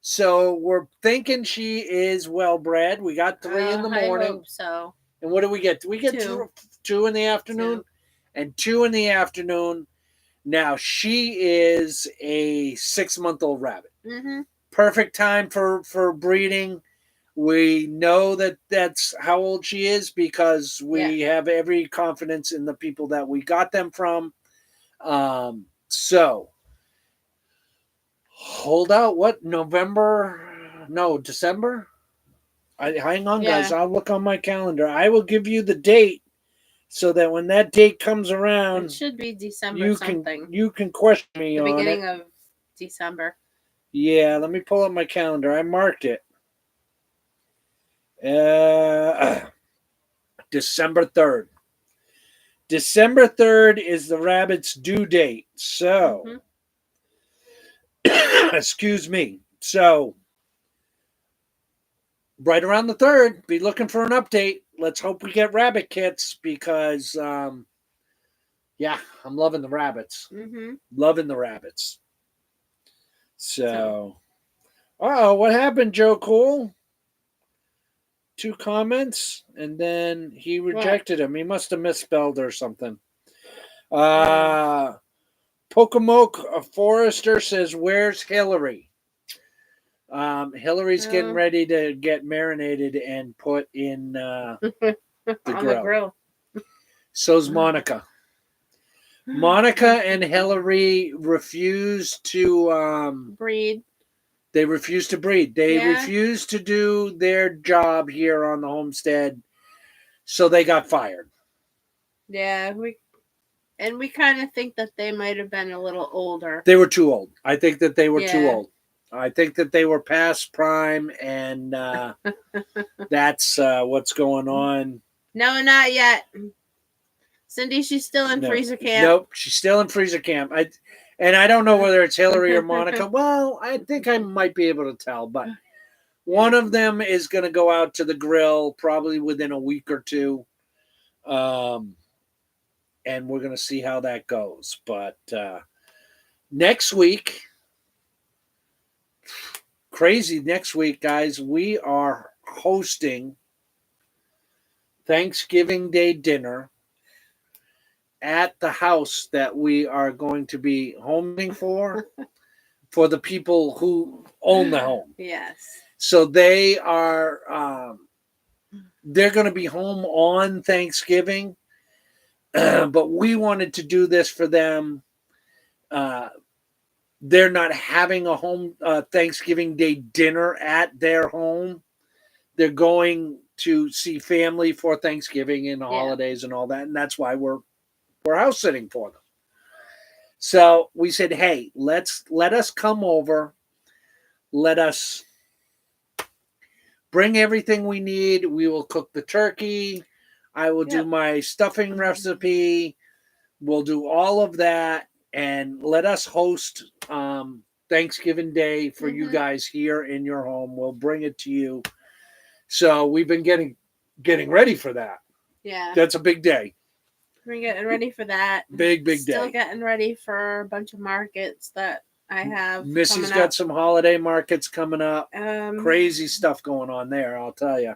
So we're thinking she is well bred. We got 3 in the morning. I hope so. And what do we get? Do we get 2 in the afternoon? 2. And 2 in the afternoon. Now, she is a 6-month-old rabbit. Perfect time for breeding. We know that that's how old she is because we have every confidence in the people that we got them from. So, hold out. What, November? No, December? Hang on, guys. I'll look on my calendar. I will give you the date so that when that date comes around, it should be December something. You can question me on it. The beginning of December. Yeah, let me pull up my calendar. I marked it. December 3rd. December 3rd is the rabbit's due date. So, excuse me. So, right around the 3rd, be looking for an update. Let's hope we get rabbit kits because, I'm loving the rabbits. Loving the rabbits. So, what happened, Joe Cool? 2 comments, and then he rejected him. He must have misspelled or something. Pokemoke Forrester says, "Where's Hillary?" Hillary's getting ready to get marinated and put in the grill. So's Monica. Monica and Hillary refuse to breed. They refuse to breed. They refuse to do their job here on the homestead, so they got fired. Yeah, we kind of think that they might have been a little older. They were too old. I think that they were too old. I think that they were past prime, and that's what's going on. No, not yet. Cindy, she's still in freezer camp. Nope, she's still in freezer camp. I don't know whether it's Hillary or Monica. Well, I think I might be able to tell, but one of them is going to go out to the grill probably within a week or 2. And we're going to see how that goes. But next week, crazy next week, guys, we are hosting Thanksgiving Day dinner at the house that we are going to be homing for the people who own the home. Yes. So they are they're going to be home on Thanksgiving, but we wanted to do this for them. They're not having a home Thanksgiving Day dinner at their home. They're going to see family for Thanksgiving and the holidays and all that, and that's why we're house sitting for them. So we said, hey, let us come over. Let us bring everything we need. We will cook the turkey. I will do my stuffing recipe. We'll do all of that, and let us host Thanksgiving Day for you guys here in your home. We'll bring it to you. So we've been getting ready for that. Yeah. That's a big day. We're getting ready for that. Big day. Still getting ready for a bunch of markets that I have. Missy's got some holiday markets coming up. Crazy stuff going on there, I'll tell you.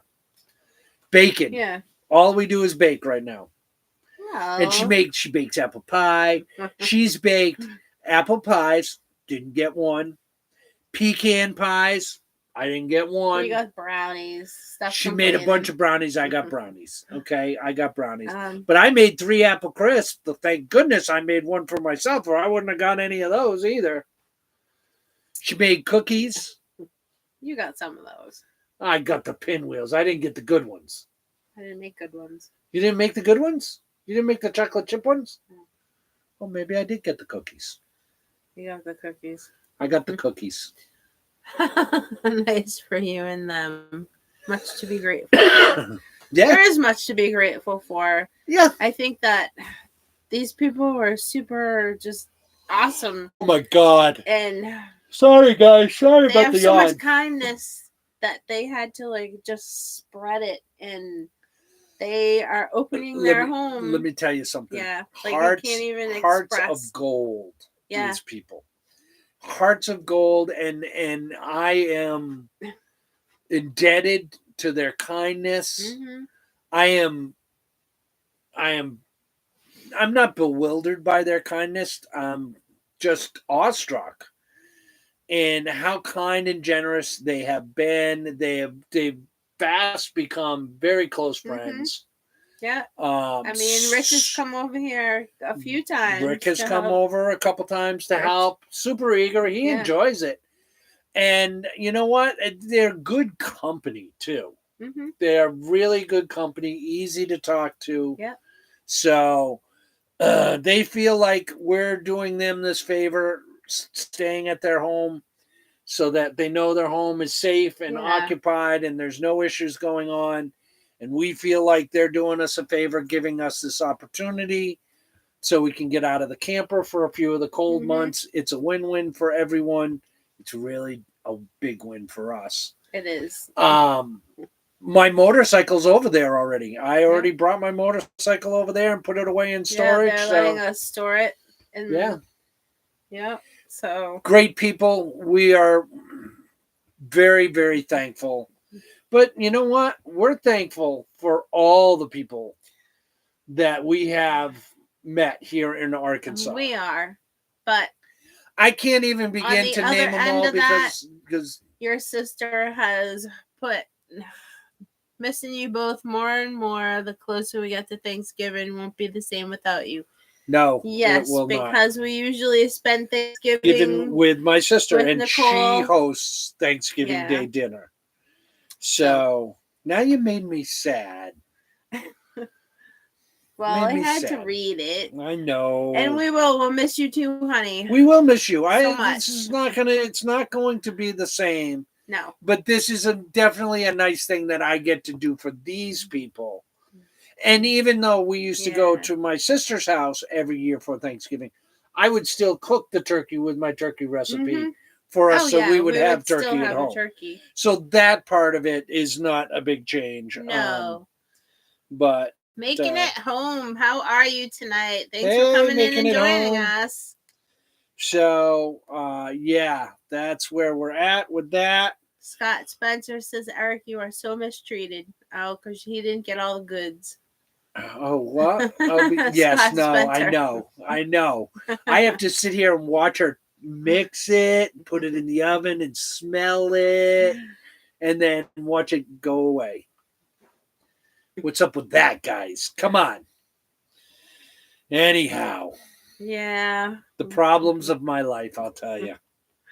Baking. Yeah. All we do is bake right now. Oh. And she bakes apple pie. She's baked apple pies. Didn't get one. Pecan pies. I didn't get one. You got brownies. She made a bunch of brownies. I got brownies. Okay, I got brownies. But I made 3 apple crisps. Thank goodness I made one for myself, or I wouldn't have got any of those either. She made cookies. You got some of those. I got the pinwheels. I didn't get the good ones. I didn't make good ones. You didn't make the good ones? You didn't make the chocolate chip ones? No. Well, maybe I did get the cookies. You got the cookies. I got the cookies. Nice for you and them. Much to be grateful for. Yeah. There is much to be grateful for. Yeah. I think that these people were super just awesome. Oh my God. And sorry guys, sorry about the yawn. They have so much yawn. kindness that they had to just spread it, and they are opening their home. Let me tell you something. Yeah. Hearts, we can't even hearts express. of gold. Yeah. These people. Hearts of gold, and I am indebted to their kindness. Mm-hmm. I'm not bewildered by their kindness. I'm just awestruck in how kind and generous they have been. They've fast become very close friends. Yeah. I mean, Rick has come over here a few times. Rick has come over a couple times to help. Super eager. He enjoys it. And you know what? They're good company, too. Mm-hmm. They're really good company, easy to talk to. Yeah. So they feel like we're doing them this favor, staying at their home, so that they know their home is safe and occupied and there's no issues going on. And we feel like they're doing us a favor, giving us this opportunity so we can get out of the camper for a few of the cold months. It's a win-win for everyone. It's really a big win for us. It is. My motorcycle's over there already. I already brought my motorcycle over there and put it away in storage. Yeah, they're letting us store it. Yeah. So great people. We are very, very thankful. But you know what? We're thankful for all the people that we have met here in Arkansas. We are. But I can't even begin to name them all because your sister has put missing you both more and more. The closer we get to Thanksgiving won't be the same without you. No. Yes, because we usually spend Thanksgiving even with my sister, and Nicole. She hosts Thanksgiving Day dinner. So now you made me sad. Well, I had to read it. I know. And we'll miss you too, honey. We will miss you. So much. This is it's not going to be the same. No. But this is definitely a nice thing that I get to do for these people. And even though we used to go to my sister's house every year for Thanksgiving, I would still cook the turkey with my turkey recipe for us, so we would have turkey at home. So that part of it is not a big change. No. But making it home. How are you tonight? Thanks for coming in and joining us. So, that's where we're at with that. Scott Spencer says, Eric, you are so mistreated. Oh, because he didn't get all the goods. Oh, what? Yes, Scott no, I Spencer. know. I know. I have to sit here and watch her mix it, put it in the oven and smell it, and then watch it go away. What's up with that, guys? Come on. Anyhow, Yeah. the problems of my life, I'll tell you.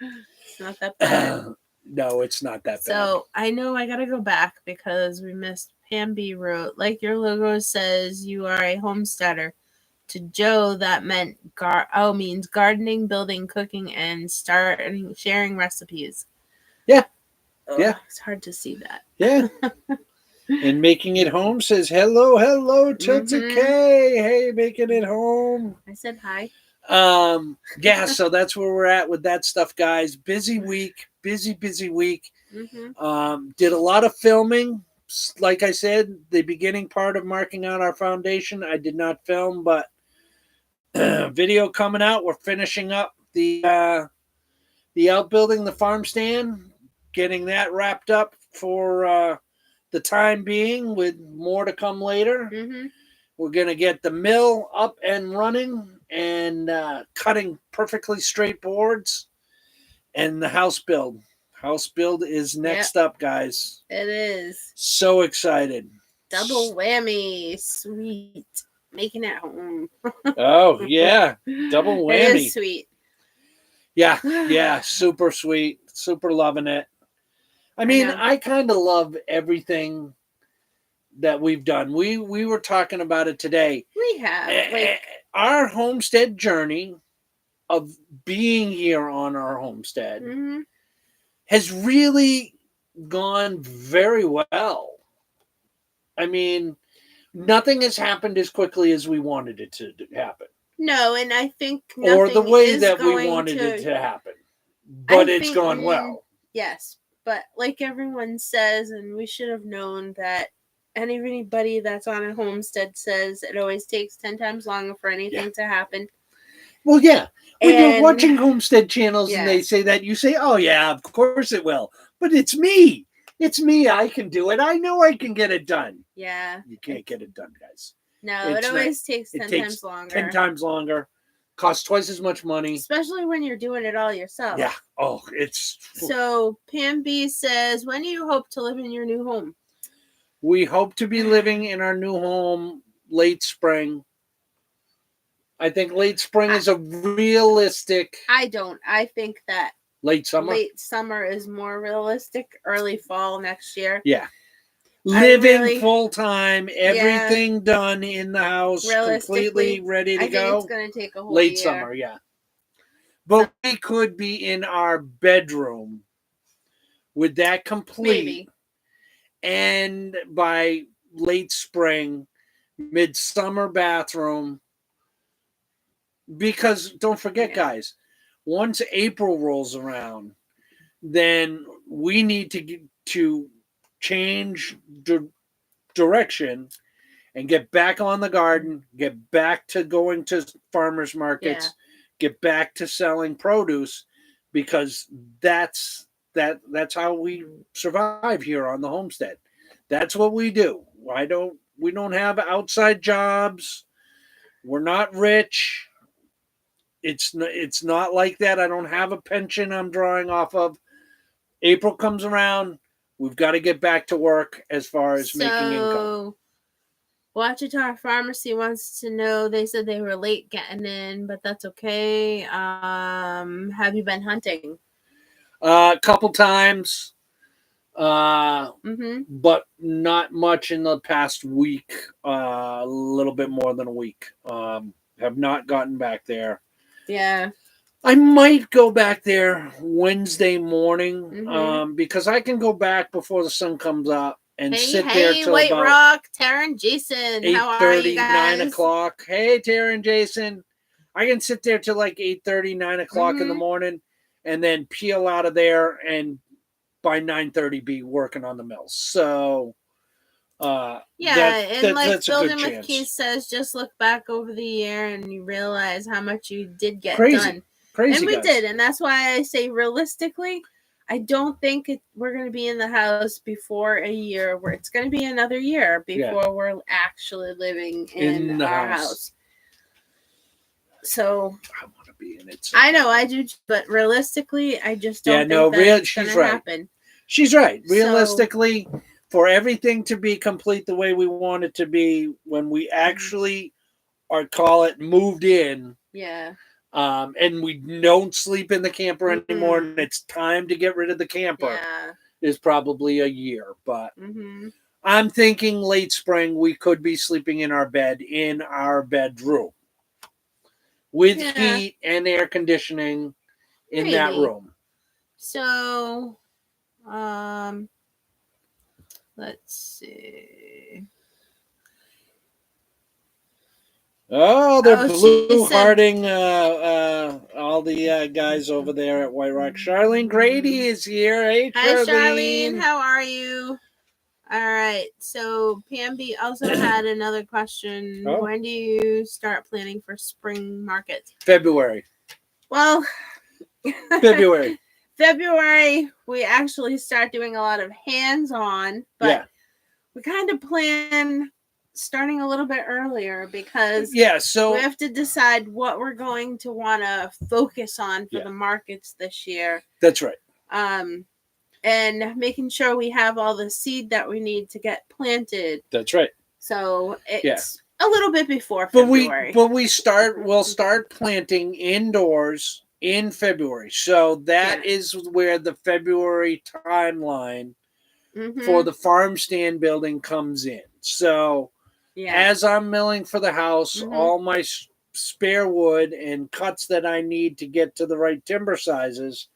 It's not that bad. No, it's not that bad. So I know I gotta go back because we missed Pam B wrote, like your logo says, you are a homesteader. To Joe, that meant means gardening, building, cooking, and starting sharing recipes. Yeah. Ugh, Yeah. it's hard to see that. Yeah. And Making It Home says, hello, Tilted K. Hey, making it home. I said hi. Yeah, so that's where we're at with that stuff, guys. Busy week. Busy week. Did a lot of filming. Like I said, the beginning part of marking out our foundation, I did not film, but video coming out. We're finishing up the outbuilding, the farm stand, getting that wrapped up for the time being, with more to come later. We're going to get the mill up and running and cutting perfectly straight boards, and the house build. House build is next up, guys. It is. So excited. Double whammy. Sweet. Making it home. Oh, yeah. Double whammy. It is sweet. Yeah. Super sweet. Super loving it. I mean, I kind of love everything that we've done. We were talking about it today. We have. Our homestead journey of being here on our homestead has really gone very well. I mean, nothing has happened as quickly as we wanted it to happen. No, and I think or the way that we wanted it to happen. But it's gone well. Yes, but like everyone says, and we should have known that anybody that's on a homestead says it always takes 10 times longer for anything to happen. Well, yeah. When you're watching homestead channels and they say that, you say, oh, yeah, of course it will. But it's me. It's me. I can do it. I know I can get it done. Yeah. You can't get it done, guys. No, it always takes 10 times longer. 10 times longer. Costs twice as much money. Especially when you're doing it all yourself. Yeah. Oh, it's... So, Pam B says, when do you hope to live in your new home? We hope to be living in our new home late spring. I think late spring is a realistic... I don't. I think that... Late summer? Late summer is more realistic. Early fall next year. Yeah. Living full-time, everything done in the house, completely ready to go. I think it's going to take a whole late year. Summer, yeah. But we could be in our bedroom with that complete. Maybe. And by late spring, midsummer bathroom. Because don't forget, guys, once April rolls around, then we need to change direction and get back on the garden, get back to going to farmers markets, get back to selling produce, because that's how we survive here on the homestead. That's what we do. We don't have outside jobs. We're not rich. It's not like that. I don't have a pension I'm drawing off of. April comes around, we've got to get back to work as far as making income. Ouachita Pharmacy wants to know, they said they were late getting in, but that's okay. Have you been hunting? A couple times, but not much in the past week. A little bit more than a week. Have not gotten back there. Yeah. I might go back there Wednesday morning, because I can go back before the sun comes up and sit there till White about Rock, Tara and Jason. 8:30, 9 o'clock. Hey, Tara and Jason. I can sit there till like 8:30, 9 o'clock in the morning, and then peel out of there, and by 9:30 be working on the mills. So, like Building with Keith says, just look back over the year and you realize how much you did get done. Crazy, and we guys. did, and that's why I say realistically, I don't think we're going to be in the house before a year. Where it's going to be another year before we're actually living in our house. So I want to be in it. I know I do, but realistically, I just don't think it's going to happen. She's right. Realistically, for everything to be complete the way we want it to be, when we actually call it moved in, and we don't sleep in the camper anymore, and it's time to get rid of the camper, is probably a year. But I'm thinking late spring we could be sleeping in our bed in our bedroom with heat and air conditioning in that room. So, let's see. Oh, they're blue hearting all the guys over there at White Rock. Charlene Grady is here. Hey, Charlene. Hi, Charlene. How are you? All right. So Pam B also had another question. Oh. When do you start planning for spring markets? February. Well, February. February, we actually start doing a lot of hands-on, but we kind of plan starting a little bit earlier because we have to decide what we're going to want to focus on for the markets this year. That's right. And making sure we have all the seed that we need to get planted. That's right. So it's a little bit before February. We'll start planting indoors in February. So that is where the February timeline for the farm stand building comes in. So as I'm milling for the house, all my spare wood and cuts that I need to get to the right timber sizes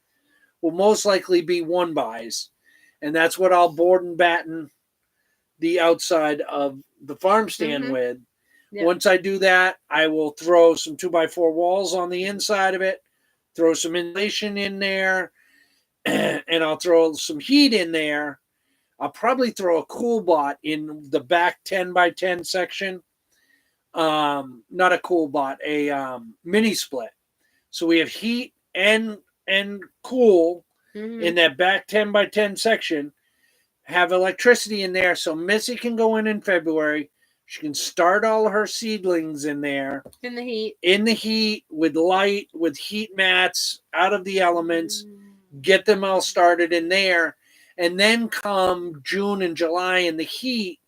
will most likely be 1-bys. And that's what I'll board and batten the outside of the farm stand with. Yep. Once I do that, I will throw some 2x4 walls on the inside of it, throw some insulation in there, and I'll throw some heat in there. I'll probably throw a cool bot in the back 10x10 section. Not a cool bot, a mini split. So we have heat and cool in that back 10x10 section. Have electricity in there so Missy can go in February. She can start all her seedlings in there. In the heat. In the heat, with light, with heat mats, out of the elements. Get them all started in there. And then come June and July in the heat,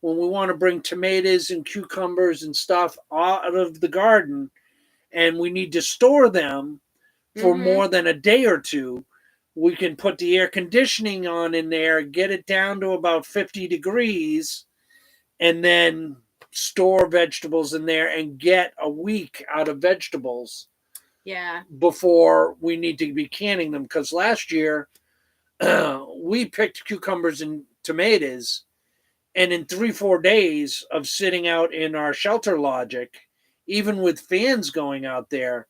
when we want to bring tomatoes and cucumbers and stuff out of the garden, and we need to store them for more than a day or two, we can put the air conditioning on in there, get it down to about 50 degrees, and then store vegetables in there and get a week out of vegetables before we need to be canning them. Because last year, we picked cucumbers and tomatoes, and in 3-4 days of sitting out in our shelter logic, even with fans going out there,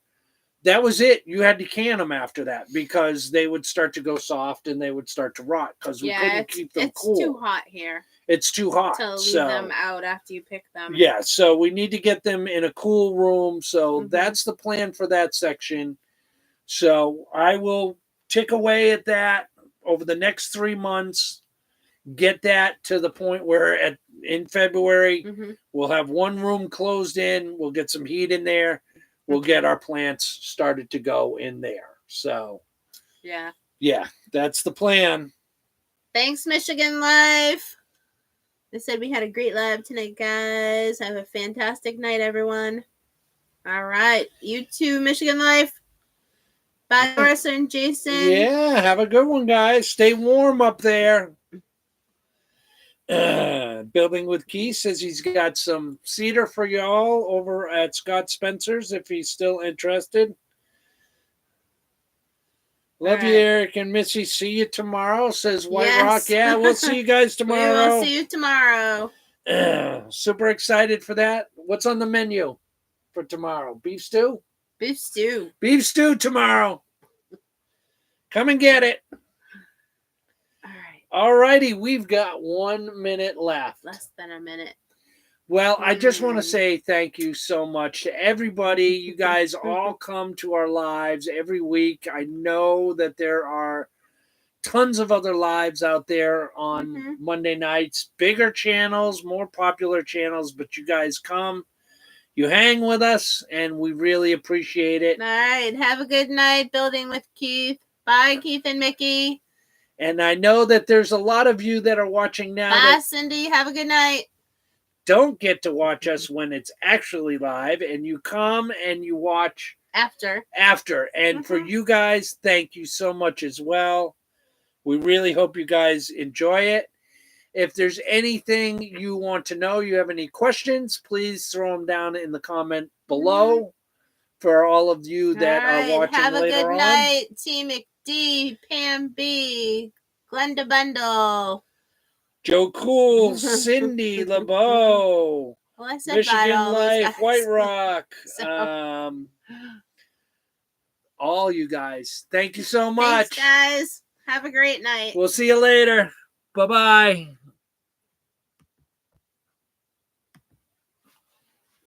that was it. You had to can them after that because they would start to go soft and they would start to rot because we couldn't keep them cool. It's too hot here. It's too hot to leave them out after you pick them. Yeah, so we need to get them in a cool room. So that's the plan for that section. So I will tick away at that over the next 3 months. Get that to the point where in February we'll have one room closed in. We'll get some heat in there. We'll get our plants started to go in there. So, yeah, that's the plan. Thanks, Michigan Life. They said we had a great live tonight, guys. Have a fantastic night, everyone. All right. You too, Michigan Life. Bye, Marissa and Jason. Yeah, have a good one, guys. Stay warm up there. Building with Keith says he's got some cedar for y'all over at Scott Spencer's if he's still interested. Love you, Eric and Missy. See you tomorrow, says White Rock. Yeah, we'll see you guys tomorrow. We will see you tomorrow. Super excited for that. What's on the menu for tomorrow? Beef stew? Beef stew. Beef stew tomorrow. Come and get it. All righty, we've got 1 minute left. Less than a minute. Well, I just want to say thank you so much to everybody. You guys all come to our lives every week. I know that there are tons of other lives out there on Monday nights, bigger channels, more popular channels, but you guys come, you hang with us, and we really appreciate it. All right. Have a good night building with Keith. Bye, Keith and Mickey. And I know that there's a lot of you that are watching now Bye, that Cindy. Have a good night. don't get to watch us when it's actually live, and you come and you watch After. And for you guys, thank you so much as well. We really hope you guys enjoy it. If there's anything you want to know, you have any questions, please throw them down in the comment below for all of you that are watching have later on. Have a good night, Team McD, Pam B, Glenda Bundle, Joe Cool, Cindy LeBeau, well, Michigan Life, White Rock, so. all you guys. Thank you so much. Thanks, guys. Have a great night. We'll see you later. Bye-bye.